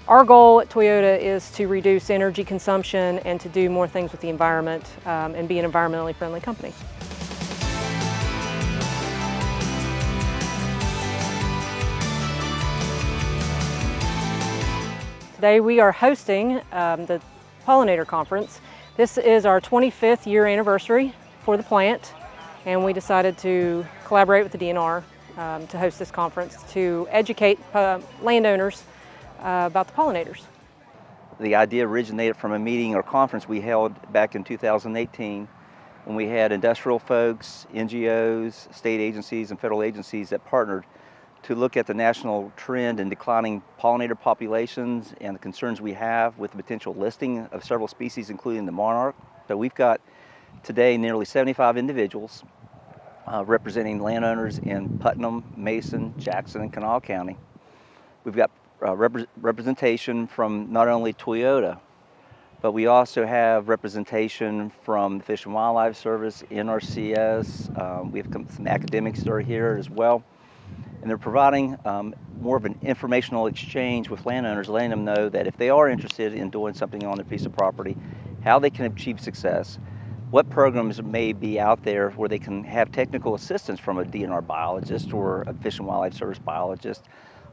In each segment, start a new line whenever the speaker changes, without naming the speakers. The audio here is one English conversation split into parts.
Our goal at Toyota is to reduce energy consumption and to do more things with the environment and be an environmentally friendly company. Today we are hosting the Pollinator Conference. This is our 25th year anniversary for the plant, and we decided to collaborate with the DNR to host this conference to educate landowners about the pollinators.
The idea originated from a meeting or conference we held back in 2018 when we had industrial folks, NGOs, state agencies, and federal agencies that partnered to look at the national trend in declining pollinator populations and the concerns we have with the potential listing of several species, including the monarch. So we've got today nearly 75 individuals representing landowners in Putnam, Mason, Jackson, and Kanawha County. We've got representation from not only Toyota, but we also have representation from the Fish and Wildlife Service, NRCS. We have some academics that are here as well. And they're providing more of an informational exchange with landowners, letting them know that if they are interested in doing something on their piece of property, how they can achieve success, what programs may be out there where they can have technical assistance from a DNR biologist or a Fish and Wildlife Service biologist,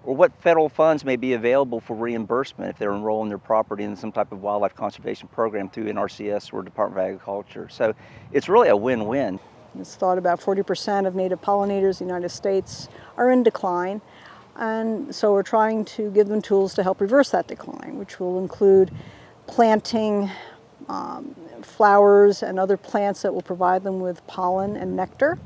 or what federal funds may be available for reimbursement if they're enrolling their property in some type of wildlife conservation program through NRCS or Department of Agriculture. So it's really a win-win.
It's thought about 40% of native pollinators in the United States are in decline, and so we're trying to give them tools to help reverse that decline, which will include planting flowers and other plants that will provide them with pollen and nectar.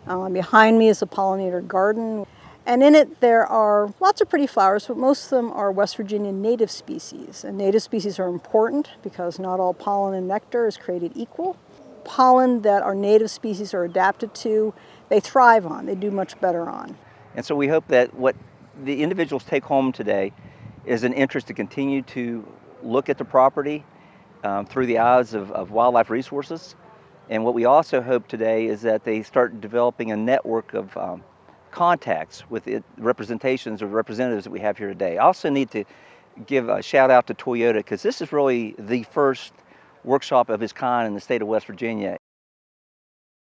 Behind me is a pollinator garden, and in it there are lots of pretty flowers, but most of them are West Virginia native species. And native species are important because not all pollen and nectar is created equal. Pollen that our native species are adapted to, they thrive on, they do much better on.
And so we hope that what the individuals take home today is an interest to continue to look at the property through the eyes of wildlife resources. And what we also hope today is that they start developing a network of contacts with the representations or representatives that we have here today. I also need to give a shout out to Toyota, because this is really the first workshop of its kind in the state of West Virginia,